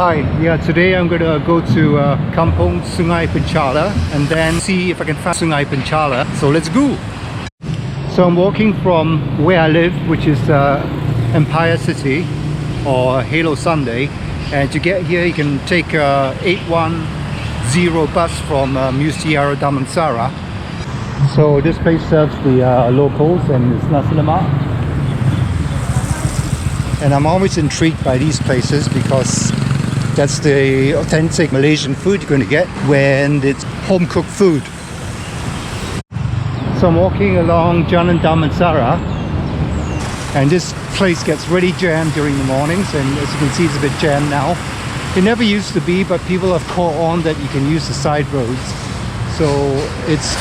Hi, yeah, today I'm going to go to Kampung Sungai Penchala and then see if I can find Sungai Penchala. So let's go! So I'm walking from where I live, which is Empire City or Halo Sunday, and to get here you can take 810 bus from Bukit Kiara Damansara. So this place serves the locals and it's nasi lemak. And I'm always intrigued by these places because that's the authentic Malaysian food you're going to get when it's home cooked food. So I'm walking along Jalan Damansara and this place gets really jammed during the mornings, and as you can see it's a bit jammed now. It never used to be, but people have caught on that you can use the side roads. So it's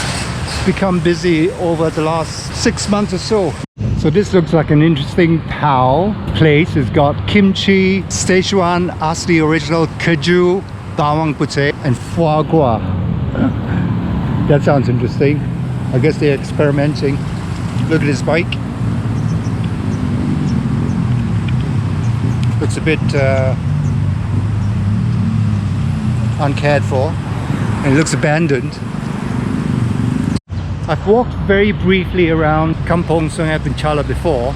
become busy over the last 6 months or so. So this looks like an interesting pao place. It's got kimchi, Szechuan, asli original, keju, bawang putih, and foie gras. That sounds interesting. I guess they're experimenting. Look at this bike. Looks a bit uncared for, and it looks abandoned. I've walked very briefly around Kampung Sungai Penchala before.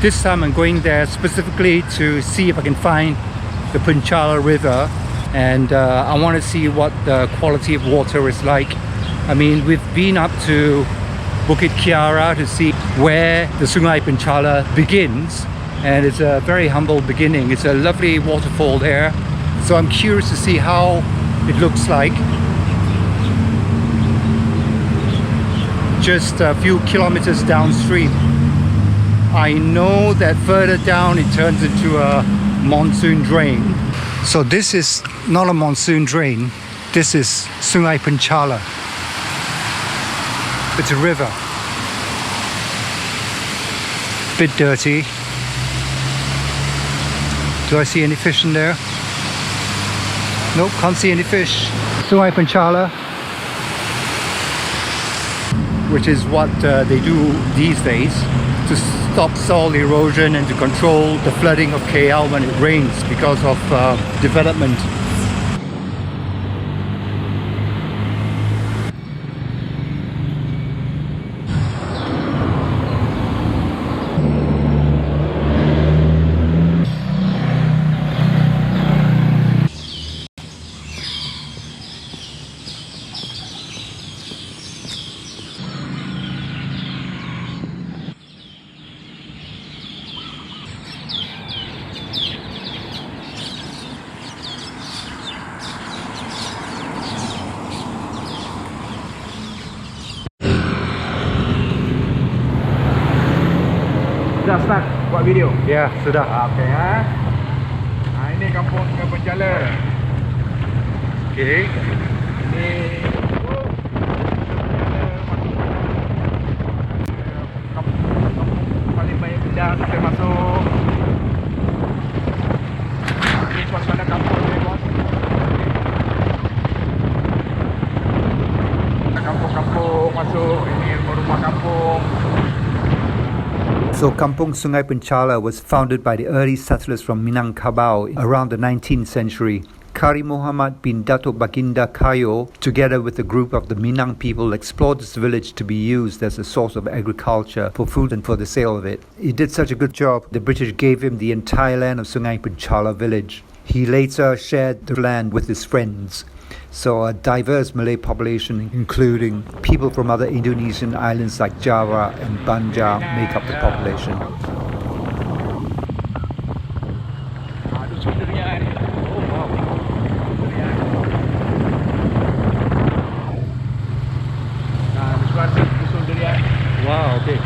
This time I'm going there specifically to see if I can find the Penchala River, and I want to see what the quality of water is like. I mean, we've been up to Bukit Kiara to see where the Sungai Penchala begins, and it's a very humble beginning. It's a lovely waterfall there, so I'm curious to see how it looks like. Just a few kilometers downstream. I know that further down it turns into a monsoon drain. So this is not a monsoon drain, this is Sungai Penchala. It's a river. Bit dirty. Do I see any fish in there? Nope, can't see any fish. Sungai Penchala, which is what they do these days to stop soil erosion and to control the flooding of KL when it rains because of development. Sudah start buat video? Ya, sudah. Okey ha. Ini Kampung Sungai Penchala. Okey. Ini kampung paling banyak benda kita masuk. Ini suasana kampung ni, bos. Kampung-kampung masuk, ini rumah kampung. So Kampung Sungai Penchala was founded by the early settlers from Minangkabau around the 19th century. Kari Muhammad bin Datuk Baginda Kayo, together with a group of the Minang people, explored this village to be used as a source of agriculture for food and for the sale of it. He did such a good job, the British gave him the entire land of Sungai Penchala village. He later shared the land with his friends. So a diverse Malay population, including people from other Indonesian islands like Java and Banja, make up the population. Wow, okay.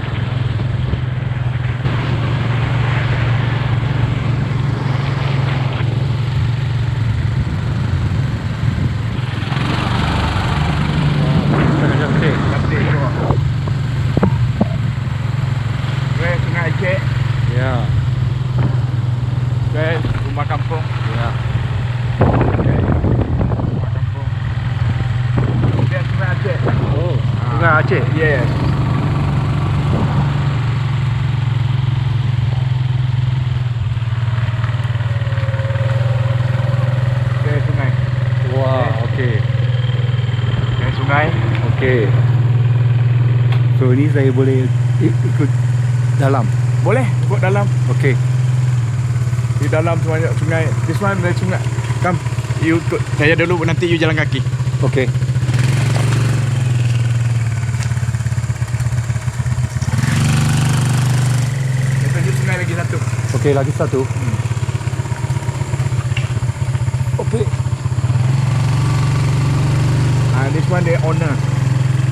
Yeah. Okay, rumah kampung. Yeah. Okay. Rumah kampung. Dia Sungai Aceh. Oh, Sungai Aceh. Yes. Okay. sungai. Okay. So ini saya boleh ikut dalam. Boleh ikut dalam. Okay. Di dalam sungai. This one dari sungai. Come, you ikut saya dulu, nanti you jalan kaki. Okay. Kita sungai lagi satu. Okay, lagi satu. Okay. This one dia owner.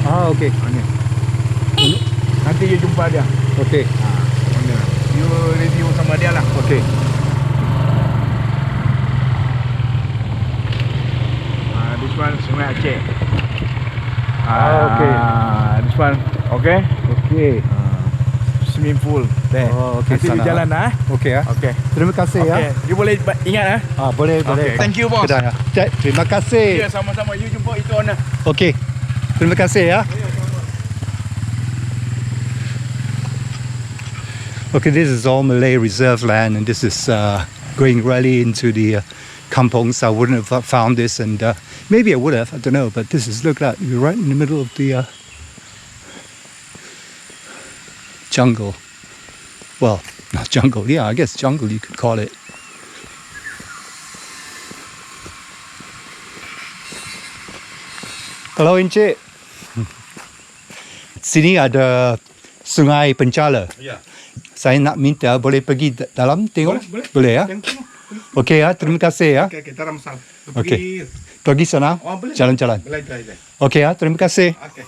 Ah, okay. Owner. Nanti you jumpa dia. Okay. Owner. You review sama dia lah. Okay. This one Sungai Aceh. Okay. This one, okay? Okay. Swimming pool. There. Oh, okay. Nanti you Sana. jalan lah. Okay ya. Okay. Terima kasih ya. Okay. You boleh ingat Boleh, boleh. Okay. Thank you, boss. Sudah ya. Terima kasih. Ya, sama-sama. You jumpa itu owner. Okay. Terima kasih ya. Okay, this is all Malay reserve land, and this is going really into the kampongs. I wouldn't have found this, and maybe I would have, I don't know, but this is, look at that, you're right in the middle of the jungle. Well, not jungle, yeah, I guess jungle you could call it. Hello, Encik. Sini ada Sungai Penchala. Ya. Saya nak minta boleh pergi dalam tengok? Boleh. Boleh ya? Okey ya, terima kasih ya. Okay, tak ada masalah. Okey. Pergi sana, boleh. jalan-jalan. Boleh, boleh. Okey ya, terima kasih. Okay.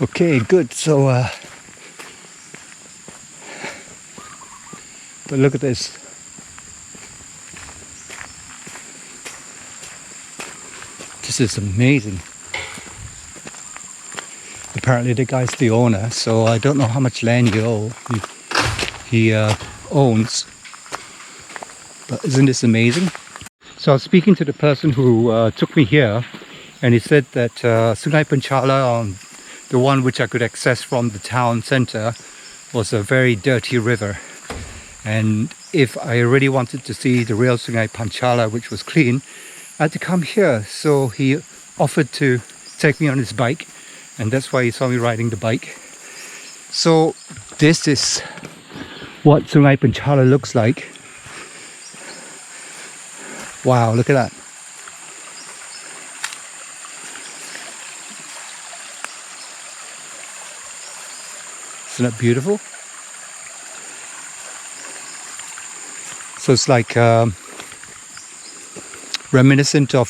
Okay, good. So, but look at this. This is amazing. Apparently the guy's the owner, so I don't know how much land he owns. But isn't this amazing? So I was speaking to the person who took me here, and he said that Sungai Penchala, the one which I could access from the town center, was a very dirty river. And if I really wanted to see the real Sungai Penchala, which was clean, I had to come here. So he offered to take me on his bike, and that's why he saw me riding the bike. So this is what Sungai Penchala looks like. Wow, look at that. Isn't that beautiful? So it's like reminiscent of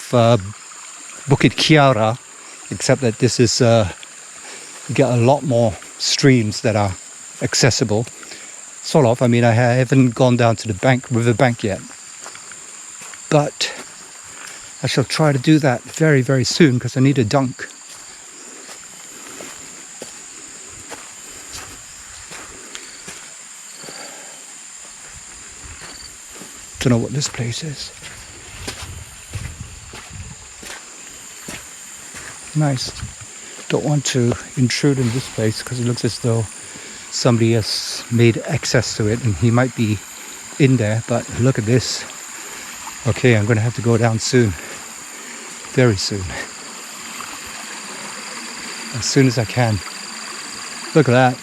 Bukit Kiara, except that this is you get a lot more streams that are accessible. Sort of. I mean, I haven't gone down to the river bank yet, but I shall try to do that very, very soon because I need a dunk. Don't know what this place is. Nice. Don't want to intrude in this place because it looks as though somebody has made access to it and he might be in there, but look at this. Okay, I'm going to have to go down soon. Very soon. As soon as I can. Look at that.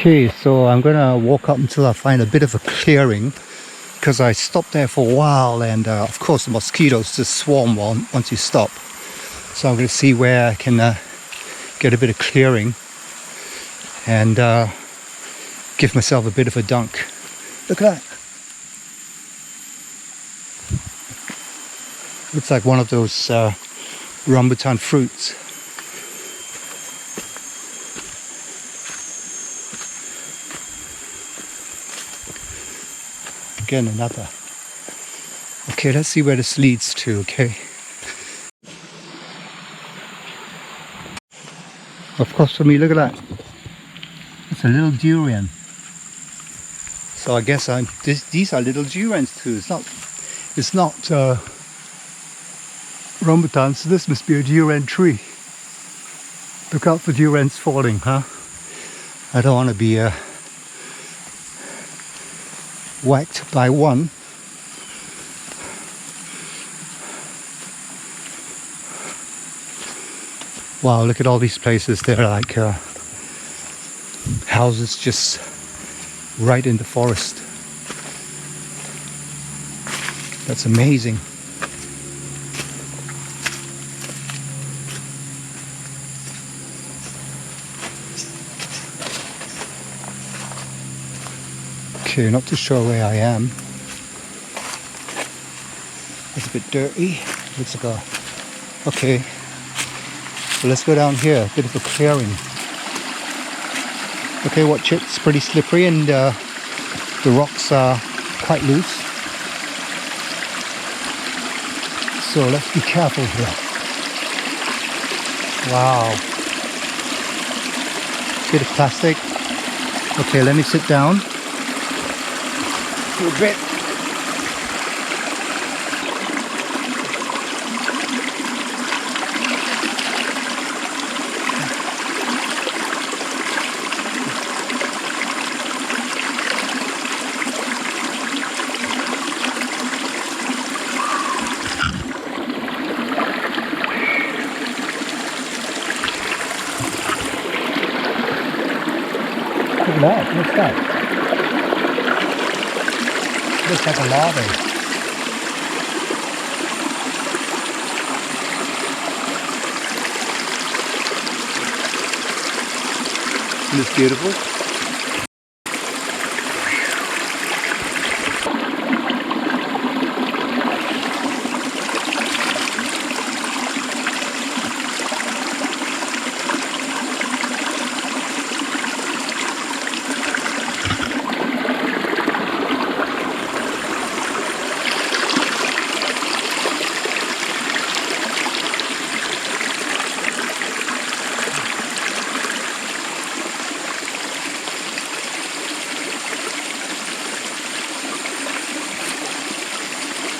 Okay, so I'm gonna walk up until I find a bit of a clearing because I stopped there for a while, and of course the mosquitoes just swarm once you stop. So I'm gonna see where I can get a bit of clearing and give myself a bit of a dunk. Look at that. Looks like one of those rambutan fruits. Again, another. Okay, let's see where this leads to, okay? Of course, for me, look at that. It's a little durian. So I guess these are little durians too. It's not rambutan, so this must be a durian tree. Look out for durians falling, huh? I don't want to be whacked by one. Wow, look at all these places. They're like houses just right in the forest. That's amazing. Okay, not too sure where I am. It's a bit dirty. Looks like a... Okay. So let's go down here. A bit of a clearing. Okay, watch it. It's pretty slippery and the rocks are quite loose. So let's be careful here. Wow. Bit of plastic. Okay, let me sit down for a bit. Look at that, what's that? Looks like a lava. Isn't this beautiful?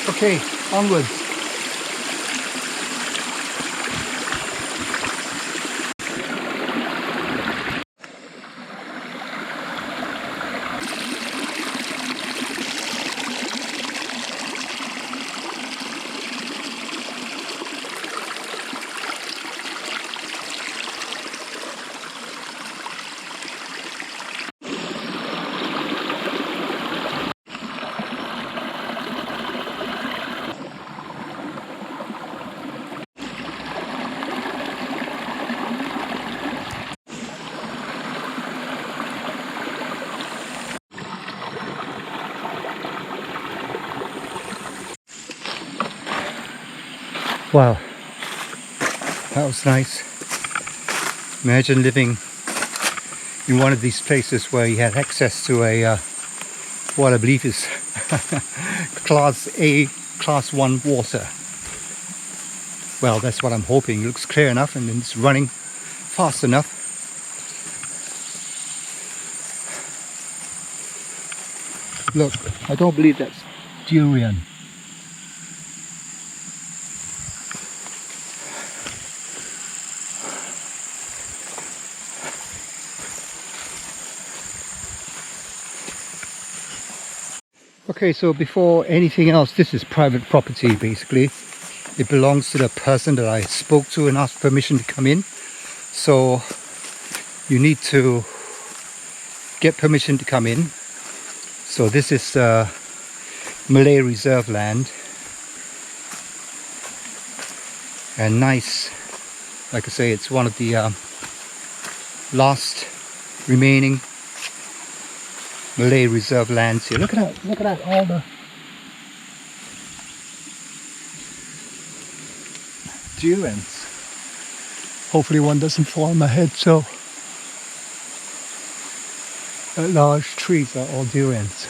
Okay, onwards. Wow, that was nice. Imagine living in one of these places where you had access to a what I believe is class A, class 1 water. Well, that's what I'm hoping. It looks clear enough and it's running fast enough. Look, I don't believe that's durian. Okay, so before anything else, this is private property basically. It belongs to the person that I spoke to and asked permission to come in. So you need to get permission to come in. So this is Malay reserve land. And nice, like I say, it's one of the last remaining Malay reserve lands here. Look at that, all the durians. Hopefully one doesn't fall on my head. So large trees are all durians.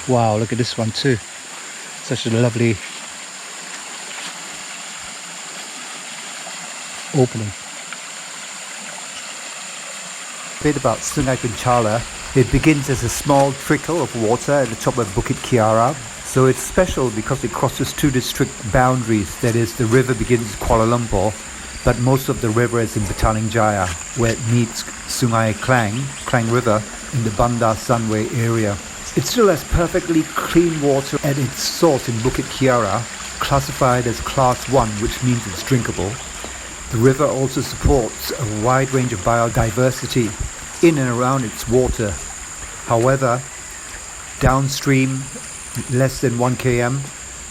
Wow, look at this one too. Such a lovely opening. A bit about Sungai Penchala. It begins as a small trickle of water at the top of Bukit Kiara. So it's special because it crosses two district boundaries. That is, the river begins at Kuala Lumpur, but most of the river is in Petaling Jaya, where it meets Sungai Klang River in the Bandar Sunway area. It still has perfectly clean water at its source in Bukit Kiara, classified as Class 1, which means it's drinkable. The river also supports a wide range of biodiversity in and around its water. However, downstream, less than 1 km,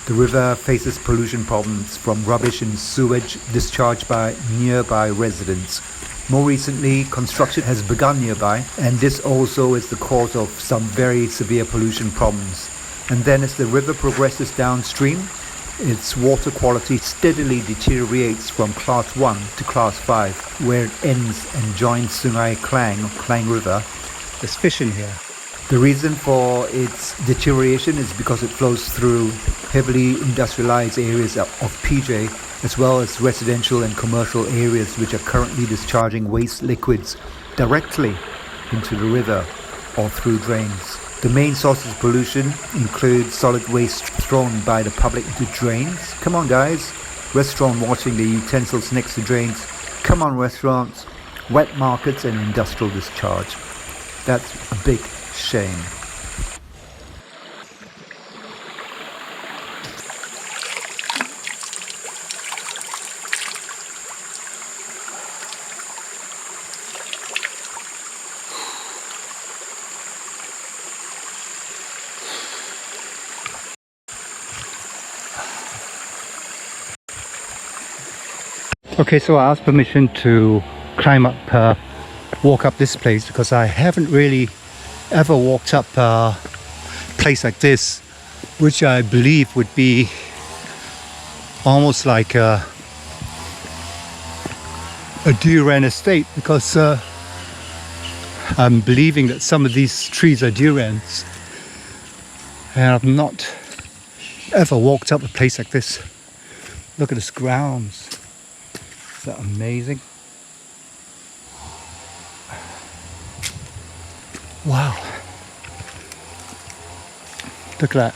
the river faces pollution problems from rubbish and sewage discharged by nearby residents. More recently, construction has begun nearby, and this also is the cause of some very severe pollution problems. And then as the river progresses downstream, its water quality steadily deteriorates from Class 1 to Class 5, where it ends and joins Sungai Klang River. There's fish in here. The reason for its deterioration is because it flows through heavily industrialized areas of PJ, as well as residential and commercial areas which are currently discharging waste liquids directly into the river or through drains. The main sources of pollution include solid waste thrown by the public into drains. Come on guys, restaurant washing the utensils next to drains. Come on restaurants, wet markets and industrial discharge. That's a big shame. Okay, so I asked permission to climb up, walk up this place because I haven't really ever walked up a place like this, which I believe would be almost like a durian estate, because I'm believing that some of these trees are durians, and I've not ever walked up a place like this. Look at this grounds. Is that amazing? Wow. Look at that.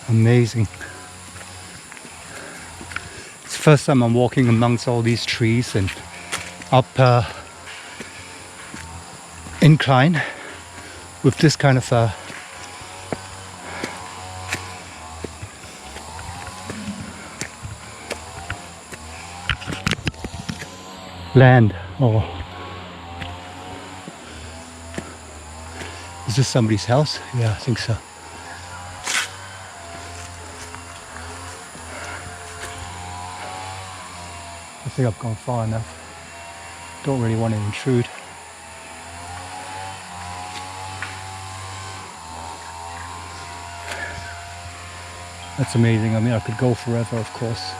Amazing. It's the first time I'm walking amongst all these trees and up incline with this kind of land. Or is this somebody's house? Yeah, I think so. I think I've gone far enough. Don't really want to intrude. That's amazing. I mean, I could go forever, of course.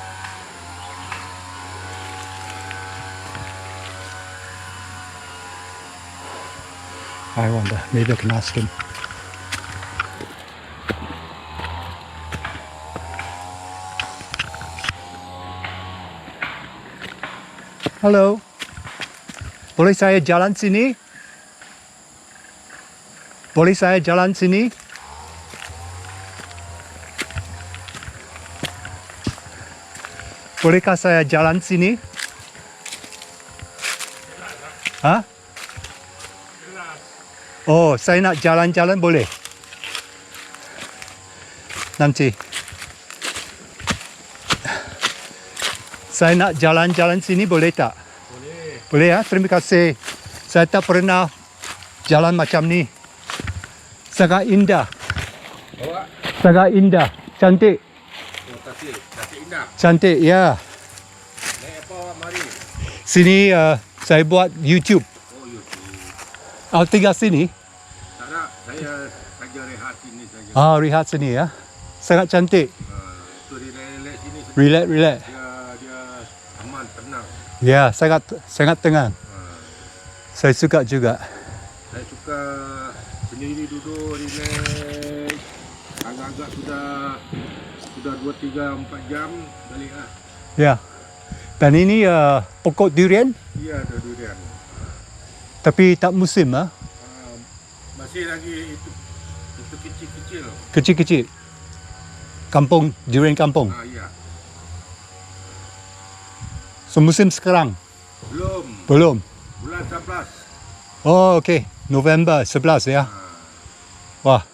I wonder, maybe I can ask him. Halo, boleh saya jalan sini? Boleh saya jalan sini? Bolehkah saya jalan sini? Hah? Oh, saya nak jalan-jalan boleh? Nanti. Saya nak jalan-jalan sini boleh tak? Boleh. Boleh ya? Terima kasih. Saya tak pernah jalan macam ni. Sangat indah. Awak? Sangat indah. Cantik. Oh, cantik indah. Cantik, ya. Naik apa awak mari? Sini saya buat YouTube. Oh, YouTube. Awak tinggal sini? Tak nak. Saya saja rehat sini saja. Ah, rehat sini ya. Sangat cantik. Tu relax sini. Relax. Dia aman, tenang. Ya, sangat tenang. Saya suka juga. Saya suka sendiri duduk relax. Agak-agak sudah 2, 3, 4 jam balik lah. Ya. Dan ini pokok durian, Iya, ada durian. tapi tak musim ah. Masih lagi itu kecil-kecil. Kecil-kecil. Kampung, durian kampung. Iya. So musim sekarang? Belum. Belum. Bulan 11. Oh, okey. November 11 ya. Wah.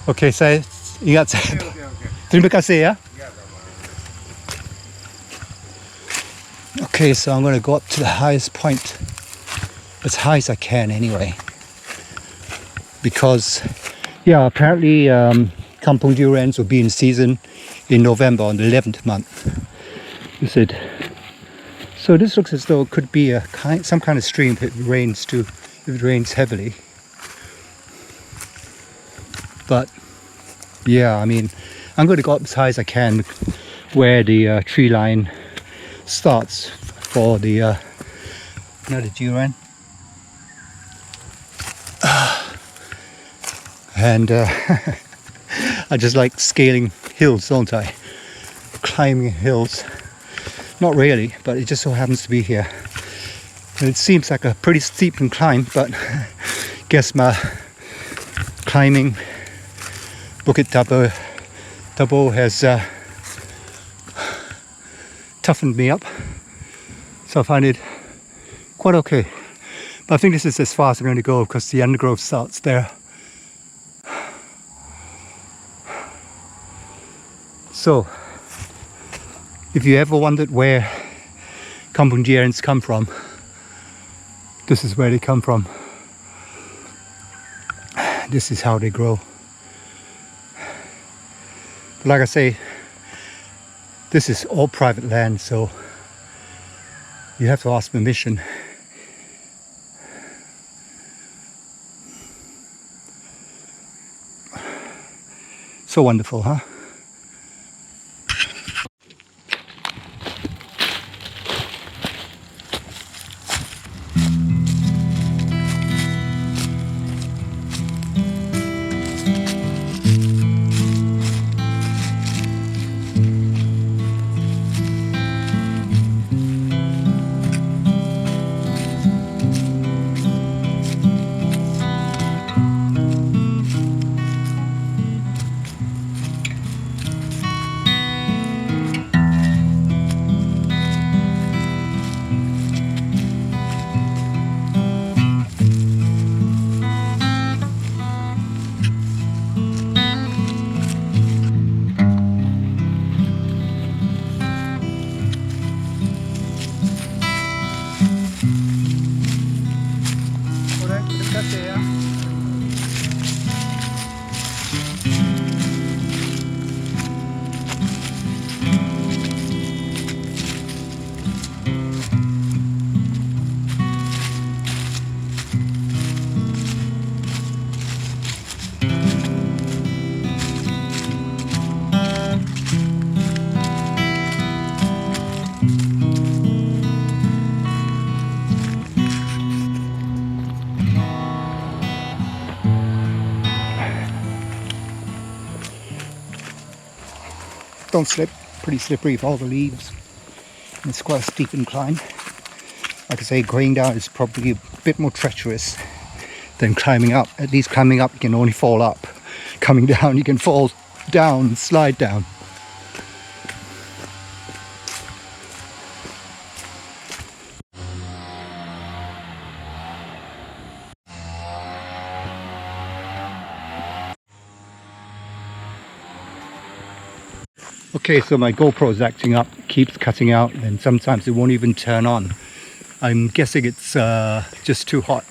Okey, saya ingat saya. Okey. Terima kasih ya. Ya, sama. Okay, so I'm going to go up to the highest point, as high as I can anyway. Because, yeah, apparently Kampung durians will be in season in November on the 11th month. You said. So this looks as though it could be some kind of stream if it rains too, if it rains heavily. But yeah, I mean, I'm going to go up as high as I can where the tree line starts for the another durian. And I just like scaling hills, don't I? Climbing hills. Not really, but it just so happens to be here. And it seems like a pretty steep incline, but guess my climbing Bukit Kiara has toughened me up, so I find it quite okay. But I think this is as far as I'm going to go because the undergrowth starts there. So, if you ever wondered where Kampung durians come from, this is where they come from. This is how they grow. But like I say, this is all private land, so you have to ask permission. So wonderful, huh? Don't slip, pretty slippery with all the leaves. And it's quite a steep incline. Like I say, going down is probably a bit more treacherous than climbing up. At least climbing up you can only fall up. Coming down you can fall down, slide down. Okay, so my GoPro is acting up, keeps cutting out, and sometimes it won't even turn on. I'm guessing it's just too hot.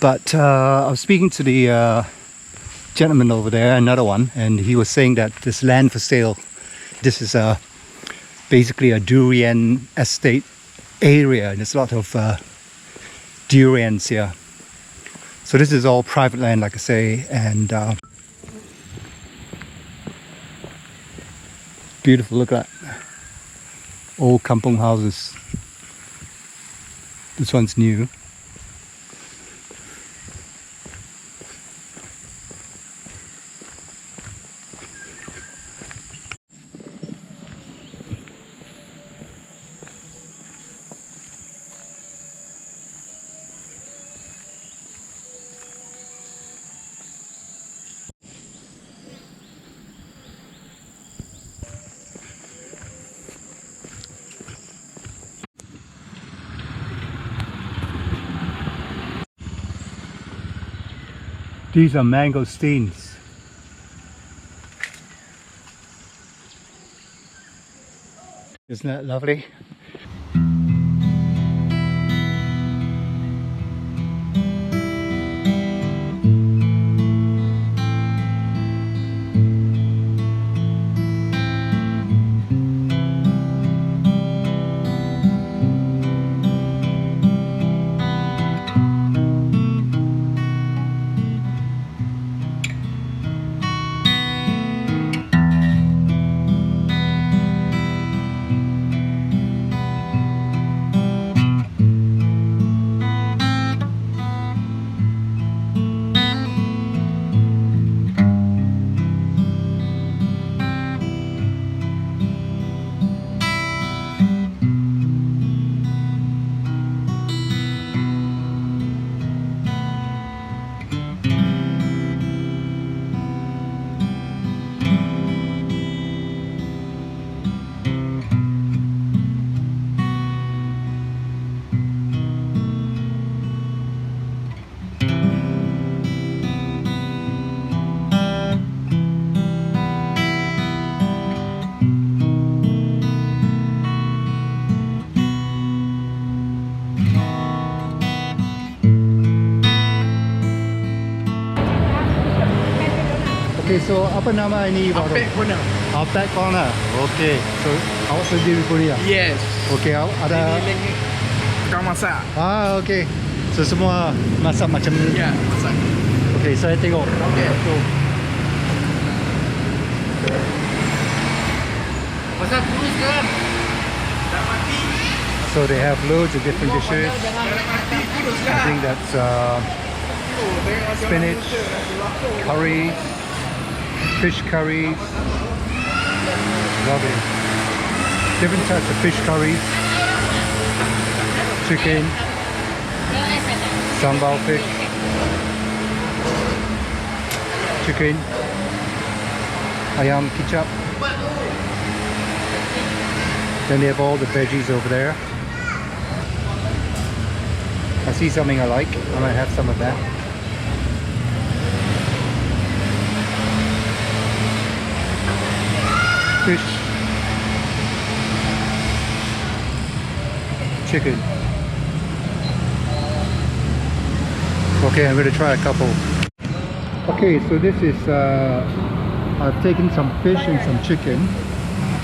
But I was speaking to the gentleman over there, another one, and he was saying that this land for sale, this is basically a durian estate area, and there's a lot of durians here. So this is all private land, like I say, and Beautiful, look at that. Old kampung houses. This one's new. These are mangosteens. Isn't that lovely? Okay, so apa nama ini warung? Apek Corner. Outback Corner. Okay, so awak sendiri punya? Yes. Okay, ada... Ini tukang masak. Ah, okay. So semua masak macam ni? Ya, masak. Okay, saya tengok. Okay. Masak kurus kan? Dah mati. So they have loads of different dishes. Dah mati kurus I kan? think that's spinach, curry, fish curries. Lovely. Different types of fish curries. Chicken, sambal fish, chicken, ayam kicap. Then they have all the veggies over there. I see something I like. I might have some of that. Fish, chicken. Okay, I'm going to try a couple. Okay, so this is I've taken some fish and some chicken,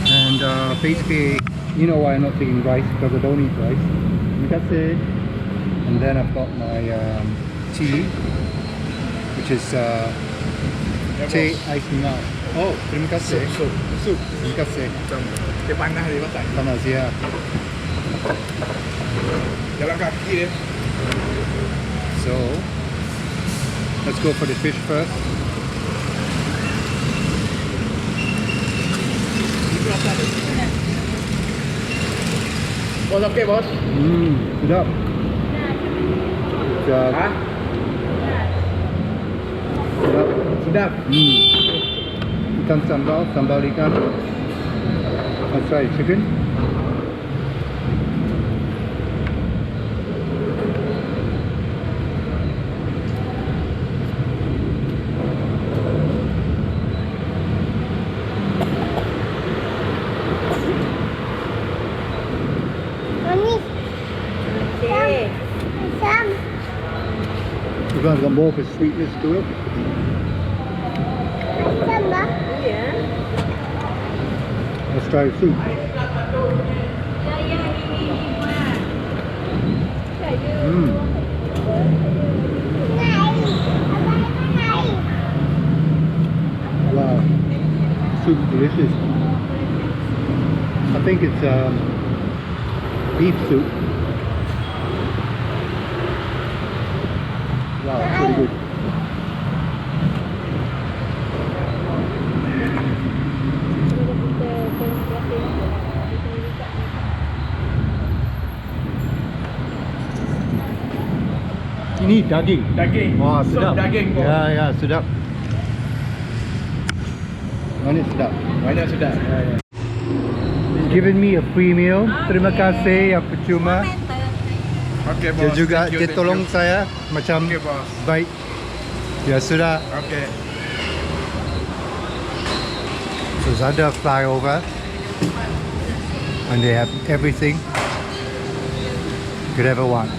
and basically, you know why I'm not taking rice, because I don't eat rice. That's it. And then I've got my tea, which is tea ice milk. Oh, terima kasih. Sup. Terima kasih. Dia panas dia masak. Panas ya. Jalan kaki dia. So, let's go for the fish first. Bos okey bos? Sedap. Sedap. Ha? Sedap. Sedap. Ikan sambal ikan. Let's try chicken. We've got more of a sweetness to it. Let's try the soup. Wow, soup delicious. I think it's beef soup. Wow, it's pretty good. Ini daging. Daging. Wah, Sup sedap. daging bos. Ya, ya, sedap. Mana sedap. Banyak sudah. Ya, ya. Given me a free meal. Terima kasih, apa cuma. Okey bos. Dia juga Thank you, dia thank tolong you. saya macam Okey bos. baik. Ya sudah. Okey. So it's under a flyover, and they have everything you could ever want.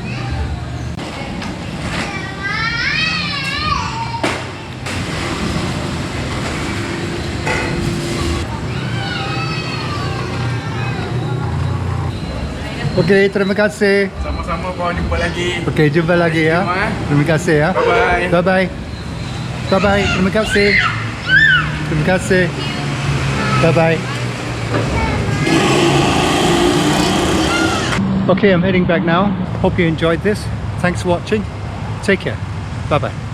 Okay, terima kasih. Sama-sama bos, jumpa lagi. Okay, jumpa lagi ya. Terima kasih ya. Bye-bye. Bye-bye. Bye-bye. Terima kasih. Terima kasih. Bye-bye. Okay, I'm heading back now. Hope you enjoyed this. Thanks for watching. Take care. Bye-bye.